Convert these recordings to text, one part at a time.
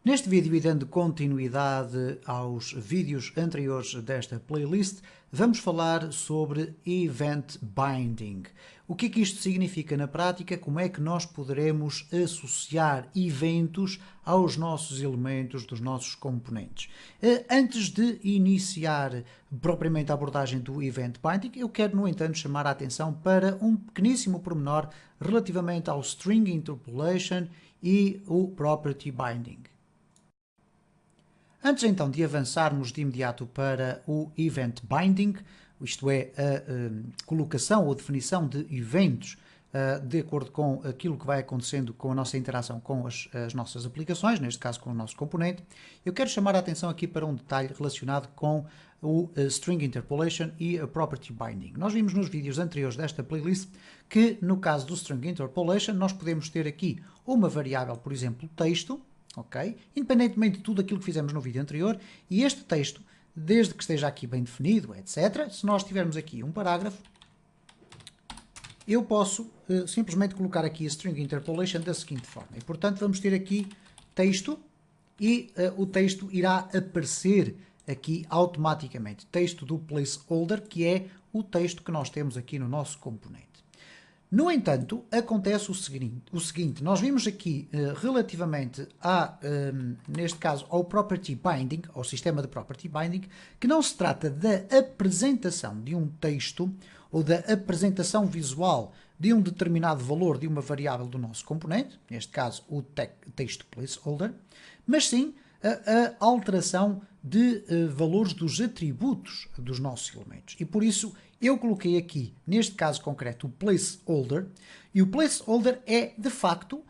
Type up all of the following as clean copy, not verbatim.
Neste vídeo, e dando continuidade aos vídeos anteriores desta playlist, vamos falar sobre Event Binding. O que é que isto significa na prática? Como é que nós poderemos associar eventos aos nossos elementos dos nossos componentes? Antes de iniciar propriamente a abordagem do Event Binding, eu quero, no entanto, chamar a atenção para um pequeníssimo pormenor relativamente ao String Interpolation e o Property Binding. Antes então de avançarmos de imediato para o Event Binding, isto é, a colocação ou definição de eventos de acordo com aquilo que vai acontecendo com a nossa interação com as nossas aplicações, neste caso com o nosso componente, eu quero chamar a atenção aqui para um detalhe relacionado com o String Interpolation e a Property Binding. Nós vimos nos vídeos anteriores desta playlist que no caso do String Interpolation nós podemos ter aqui uma variável, por exemplo, texto, ok? Independentemente de tudo aquilo que fizemos no vídeo anterior, e este texto, desde que esteja aqui bem definido, etc., se nós tivermos aqui um parágrafo, eu posso simplesmente colocar aqui a String Interpolation da seguinte forma. E, portanto, vamos ter aqui texto e o texto irá aparecer aqui automaticamente. Texto do placeholder, que é o texto que nós temos aqui no nosso componente. No entanto, acontece o seguinte, nós vimos aqui relativamente neste caso, ao Property Binding, ao sistema de Property Binding, que não se trata da apresentação de um texto ou da apresentação visual de um determinado valor de uma variável do nosso componente, neste caso o texto placeholder, mas sim a alteração de valores dos atributos dos nossos elementos. E por isso eu coloquei aqui, neste caso concreto, o placeholder, e o placeholder é, de facto,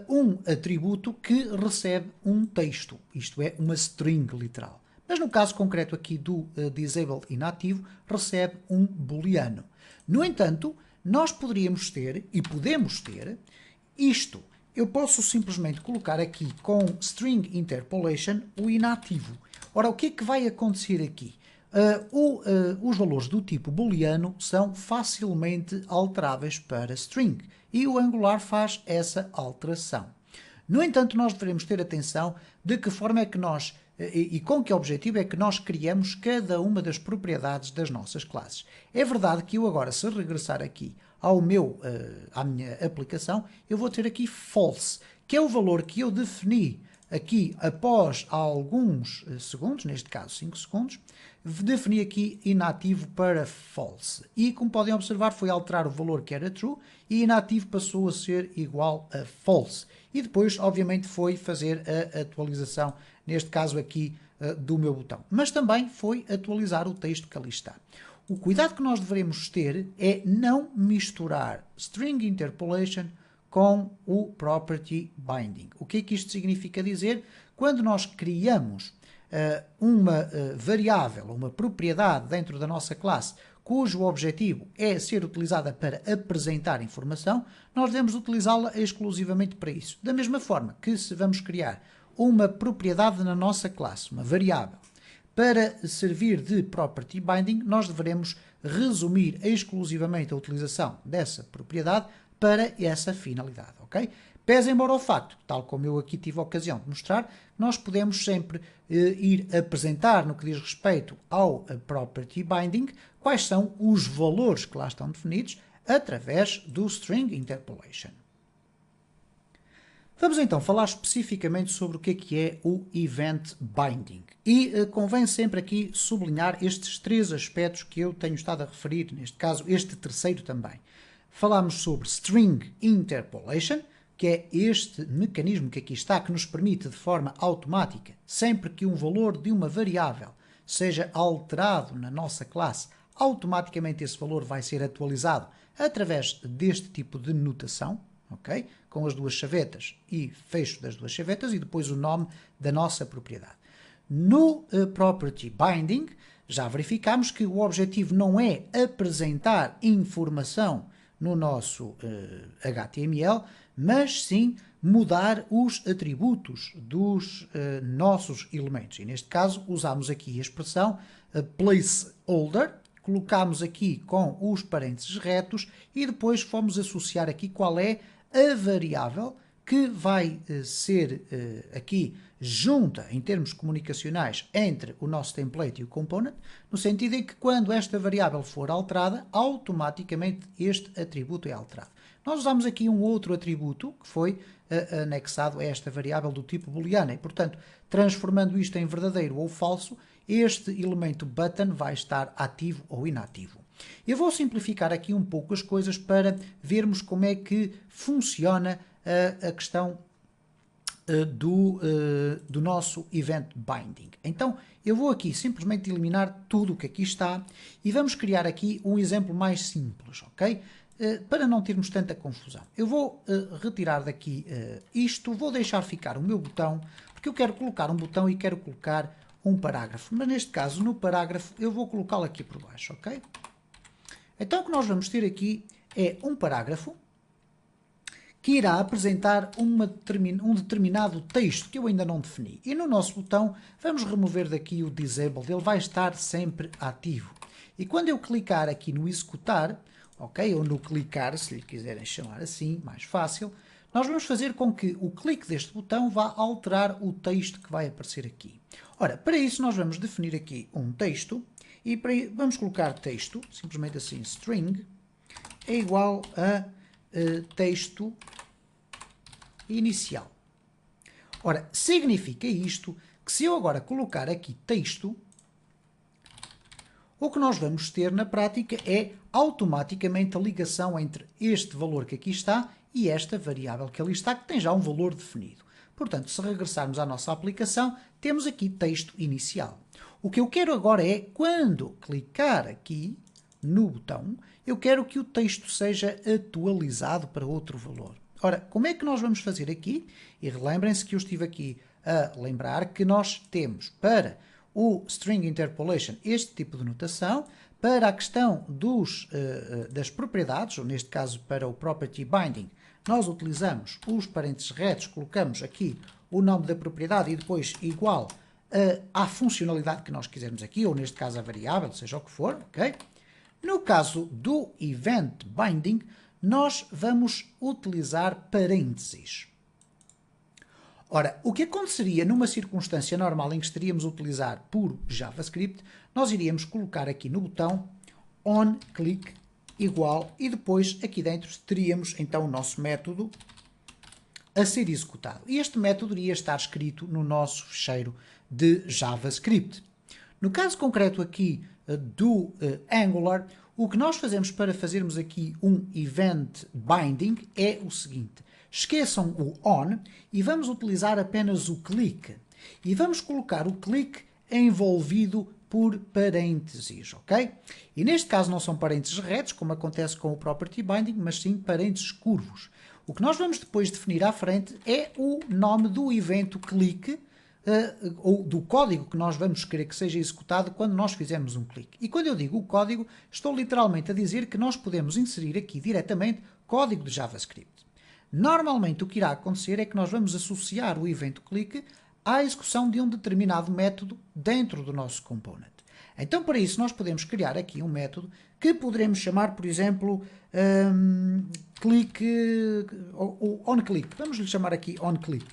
um atributo que recebe um texto, isto é, uma string literal. Mas no caso concreto aqui do disabled inativo, recebe um booleano. No entanto, nós poderíamos ter, e podemos ter, isto. Eu posso simplesmente colocar aqui com String Interpolation o inativo. Ora, o que é que vai acontecer aqui? Os valores do tipo booleano são facilmente alteráveis para string e o Angular faz essa alteração. No entanto, nós devemos ter atenção de que forma é que nós e com que objetivo é que nós criamos cada uma das propriedades das nossas classes. É verdade que eu agora, se regressar aqui à minha aplicação, eu vou ter aqui false, que é o valor que eu defini aqui após alguns segundos, neste caso 5 segundos, defini aqui inativo para false. E como podem observar, foi alterar o valor que era true e inativo passou a ser igual a false. E depois, obviamente, foi fazer a atualização, neste caso aqui, do meu botão. Mas também foi atualizar o texto que ali está. O cuidado que nós devemos ter é não misturar String Interpolation com o Property Binding. O que é que isto significa dizer? Quando nós criamos uma variável, uma propriedade dentro da nossa classe, cujo objetivo é ser utilizada para apresentar informação, nós devemos utilizá-la exclusivamente para isso. Da mesma forma que se vamos criar uma propriedade na nossa classe, uma variável, para servir de Property Binding, nós devemos resumir exclusivamente a utilização dessa propriedade para essa finalidade, ok? Pese embora o facto, tal como eu aqui tive a ocasião de mostrar, nós podemos sempre ir apresentar, no que diz respeito ao Property Binding, quais são os valores que lá estão definidos através do String Interpolation. Vamos então falar especificamente sobre o que é o Event Binding. E convém sempre aqui sublinhar estes três aspectos que eu tenho estado a referir, neste caso este terceiro também. Falámos sobre String Interpolation, que é este mecanismo que aqui está, que nos permite de forma automática, sempre que um valor de uma variável seja alterado na nossa classe, automaticamente esse valor vai ser atualizado através deste tipo de notação, ok? Com as duas chavetas e fecho das duas chavetas e depois o nome da nossa propriedade. No Property Binding, já verificamos que o objetivo não é apresentar informação no nosso HTML, mas sim mudar os atributos dos nossos elementos. E neste caso usamos aqui a expressão placeholder, colocamos aqui com os parênteses retos e depois fomos associar aqui qual é a variável que vai ser aqui junta em termos comunicacionais entre o nosso template e o component, no sentido em que quando esta variável for alterada, automaticamente este atributo é alterado. Nós usamos aqui um outro atributo que foi anexado a esta variável do tipo booleana e, portanto, transformando isto em verdadeiro ou falso, este elemento button vai estar ativo ou inativo. Eu vou simplificar aqui um pouco as coisas para vermos como é que funciona a questão do nosso Event Binding. Então, eu vou aqui simplesmente eliminar tudo o que aqui está e vamos criar aqui um exemplo mais simples, ok? Para não termos tanta confusão. Eu vou retirar daqui isto, vou deixar ficar o meu botão, porque eu quero colocar um botão e quero colocar um parágrafo. Mas neste caso, no parágrafo, eu vou colocá-lo aqui por baixo, ok? Então, o que nós vamos ter aqui é um parágrafo que irá apresentar um determinado texto que eu ainda não defini. E no nosso botão, vamos remover daqui o Disabled, ele vai estar sempre ativo. E quando eu clicar aqui no executar, ok, ou no clicar, se lhe quiserem chamar assim, mais fácil, nós vamos fazer com que o clique deste botão vá alterar o texto que vai aparecer aqui. Ora, para isso nós vamos definir aqui um texto, e vamos colocar texto, simplesmente assim, string, é igual a texto inicial. Ora, significa isto que se eu agora colocar aqui texto, o que nós vamos ter na prática é automaticamente a ligação entre este valor que aqui está e esta variável que ali está, que tem já um valor definido. Portanto, se regressarmos à nossa aplicação, temos aqui texto inicial. O que eu quero agora é, quando clicar aqui no botão, eu quero que o texto seja atualizado para outro valor. Ora, como é que nós vamos fazer aqui? E relembrem-se que eu estive aqui a lembrar que nós temos para o String Interpolation este tipo de notação, para a questão das propriedades, ou neste caso para o Property Binding, nós utilizamos os parênteses retos, colocamos aqui o nome da propriedade e depois igual à funcionalidade que nós quisermos aqui, ou neste caso a variável, seja o que for, ok? No caso do Event Binding, nós vamos utilizar parênteses. Ora, o que aconteceria numa circunstância normal em que estaríamos a utilizar puro JavaScript, nós iríamos colocar aqui no botão onClick igual e depois aqui dentro teríamos então o nosso método a ser executado. E este método iria estar escrito no nosso ficheiro de JavaScript. No caso concreto aqui do Angular, o que nós fazemos para fazermos aqui um Event Binding é o seguinte. Esqueçam o on e vamos utilizar apenas o click. E vamos colocar o click envolvido por parênteses, ok? E neste caso não são parênteses retos, como acontece com o Property Binding, mas sim parênteses curvos. O que nós vamos depois definir à frente é o nome do evento click, ou do código que nós vamos querer que seja executado quando nós fizermos um clique. E quando eu digo o código, estou literalmente a dizer que nós podemos inserir aqui diretamente código de JavaScript. Normalmente o que irá acontecer é que nós vamos associar o evento click à execução de um determinado método dentro do nosso component. Então, para isso, nós podemos criar aqui um método que poderemos chamar, por exemplo, click ou onClick. Vamos lhe chamar aqui onClick.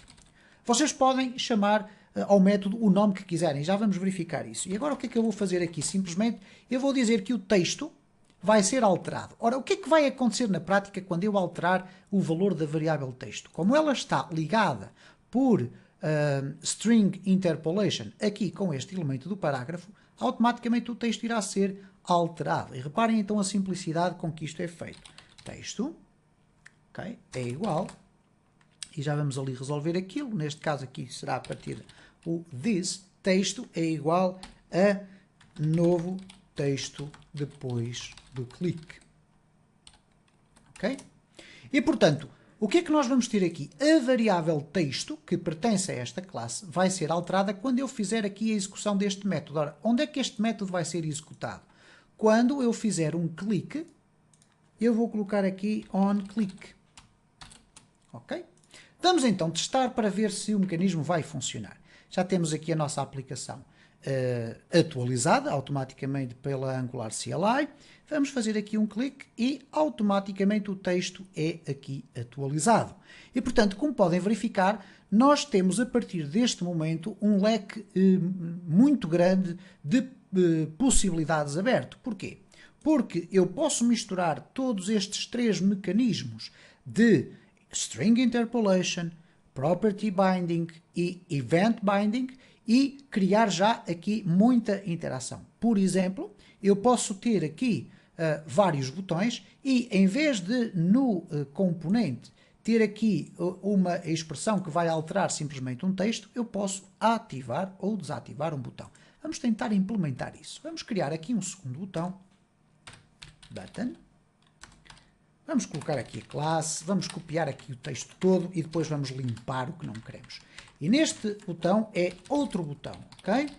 Vocês podem chamar ao método o nome que quiserem. Já vamos verificar isso. E agora o que é que eu vou fazer aqui? Simplesmente eu vou dizer que o texto vai ser alterado. Ora, o que é que vai acontecer na prática quando eu alterar o valor da variável texto? Como ela está ligada por string interpolation aqui com este elemento do parágrafo, automaticamente o texto irá ser alterado. E reparem então a simplicidade com que isto é feito. Texto, okay, é igual, e já vamos ali resolver aquilo, neste caso aqui será a partir o this, texto é igual a novo texto depois do clique. Ok? E portanto, o que é que nós vamos ter aqui? A variável texto, que pertence a esta classe, vai ser alterada quando eu fizer aqui a execução deste método. Ora, onde é que este método vai ser executado? Quando eu fizer um clique, eu vou colocar aqui onClick. Ok? Vamos então testar para ver se o mecanismo vai funcionar. Já temos aqui a nossa aplicação atualizada automaticamente pela Angular CLI. Vamos fazer aqui um clique e automaticamente o texto é aqui atualizado. E portanto, como podem verificar, nós temos a partir deste momento um leque muito grande de possibilidades aberto. Porquê? Porque eu posso misturar todos estes três mecanismos de String Interpolation, Property Binding e Event Binding e criar já aqui muita interação. Por exemplo, eu posso ter aqui vários botões e em vez de no componente ter aqui uma expressão que vai alterar simplesmente um texto, eu posso ativar ou desativar um botão. Vamos tentar implementar isso. Vamos criar aqui um segundo botão, button. Vamos colocar aqui a classe, vamos copiar aqui o texto todo e depois vamos limpar o que não queremos. E neste botão é outro botão, ok?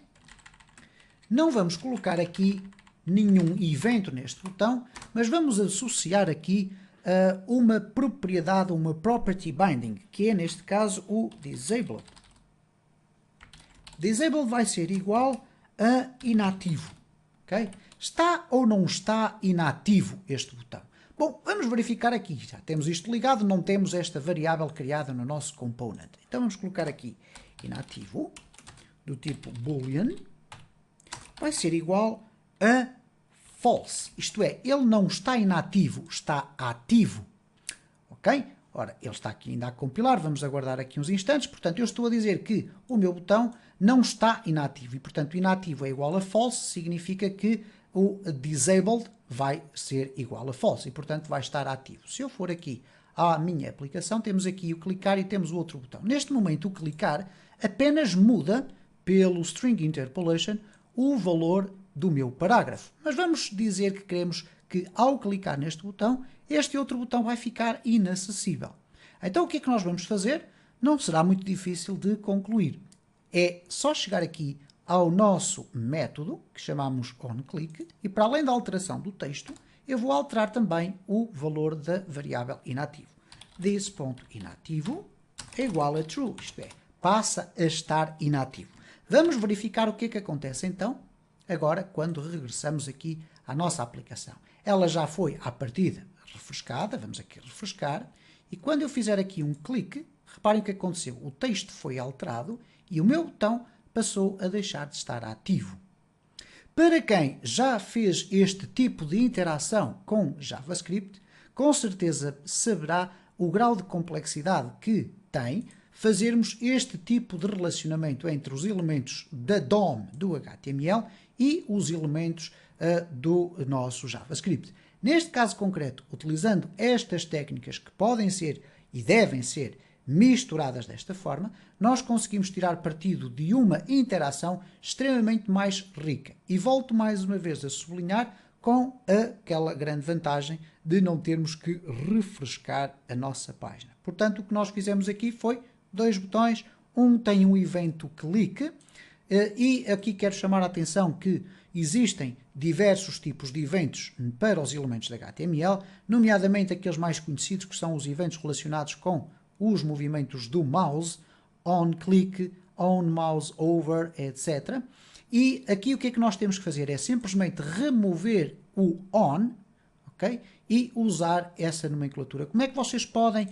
Não vamos colocar aqui nenhum evento neste botão, mas vamos associar aqui uma propriedade, uma property binding, que é neste caso o disabled. Disabled vai ser igual a inativo, ok? Está ou não está inativo este botão? Bom, vamos verificar aqui, já temos isto ligado, não temos esta variável criada no nosso component. Então vamos colocar aqui inativo, do tipo boolean, vai ser igual a false, isto é, ele não está inativo, está ativo, ok? Ora, ele está aqui ainda a compilar, vamos aguardar aqui uns instantes, portanto eu estou a dizer que o meu botão não está inativo e portanto inativo é igual a false, significa que o disabled vai ser igual a false e portanto vai estar ativo. Se eu for aqui à minha aplicação, temos aqui o clicar e temos o outro botão. Neste momento o clicar apenas muda pelo string interpolation o valor do meu parágrafo. Mas vamos dizer que queremos que ao clicar neste botão, este outro botão vai ficar inacessível. Então o que é que nós vamos fazer? Não será muito difícil de concluir. É só chegar aqui ao nosso método, que chamamos onClick, e para além da alteração do texto, eu vou alterar também o valor da variável inativo. This.inativo é igual a true, isto é, passa a estar inativo. Vamos verificar o que é que acontece então, agora, quando regressamos aqui à nossa aplicação. Ela já foi, à partida, refrescada, vamos aqui refrescar, e quando eu fizer aqui um clique, reparem o que aconteceu, o texto foi alterado e o meu botão passou a deixar de estar ativo. Para quem já fez este tipo de interação com JavaScript, com certeza saberá o grau de complexidade que tem fazermos este tipo de relacionamento entre os elementos da DOM do HTML e os elementos do nosso JavaScript. Neste caso concreto, utilizando estas técnicas que podem ser e devem ser misturadas desta forma, nós conseguimos tirar partido de uma interação extremamente mais rica. E volto mais uma vez a sublinhar com aquela grande vantagem de não termos que refrescar a nossa página. Portanto, o que nós fizemos aqui foi dois botões, um tem um evento clique, e aqui quero chamar a atenção que existem diversos tipos de eventos para os elementos da HTML, nomeadamente aqueles mais conhecidos que são os eventos relacionados com os movimentos do mouse, on click, on mouse over, etc. E aqui o que é que nós temos que fazer? É simplesmente remover o on, ok? E usar essa nomenclatura. Como é que vocês podem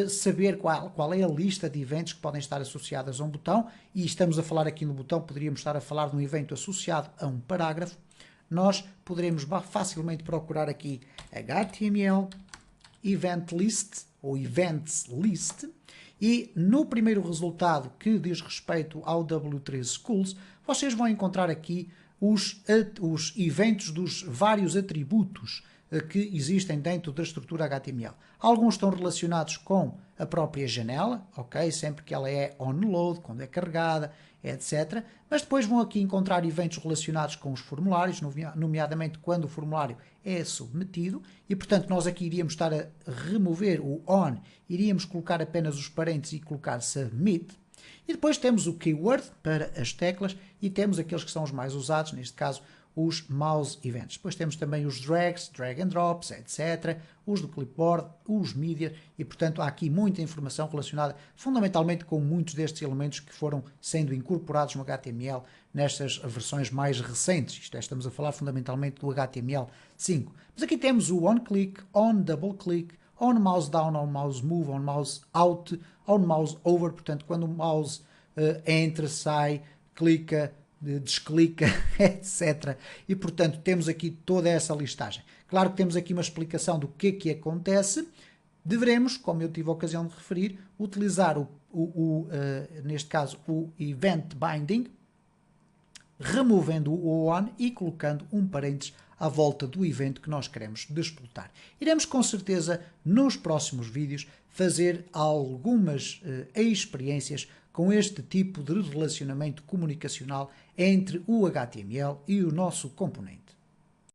saber qual é a lista de eventos que podem estar associadas a um botão? E estamos a falar aqui no botão, poderíamos estar a falar de um evento associado a um parágrafo. Nós poderemos facilmente procurar aqui HTML event list ou events list e no primeiro resultado que diz respeito ao W3 Schools, vocês vão encontrar aqui os eventos dos vários atributos que existem dentro da estrutura HTML. Alguns estão relacionados com a própria janela, ok? Sempre que ela é onload, quando é carregada, etc. Mas depois vão aqui encontrar eventos relacionados com os formulários, nomeadamente quando o formulário é submetido, e portanto nós aqui iríamos estar a remover o on, iríamos colocar apenas os parênteses e colocar submit. E depois temos o keyword para as teclas e temos aqueles que são os mais usados, neste caso os mouse events. Depois temos também os drags, drag and drops, etc., os do clipboard, os media, e portanto há aqui muita informação relacionada fundamentalmente com muitos destes elementos que foram sendo incorporados no HTML nestas versões mais recentes. Isto é, estamos a falar fundamentalmente do HTML5. Mas aqui temos o on click, on double click, on mouse down, on mouse move, on mouse out, on mouse over, portanto quando o mouse entra, sai, clica, desclica, etc. E portanto temos aqui toda essa listagem. Claro que temos aqui uma explicação do que acontece. Deveremos, como eu tive a ocasião de referir, utilizar neste caso o event binding, removendo o on e colocando um parênteses à volta do evento que nós queremos disputar. Iremos com certeza nos próximos vídeos fazer algumas experiências com este tipo de relacionamento comunicacional entre o HTML e o nosso componente.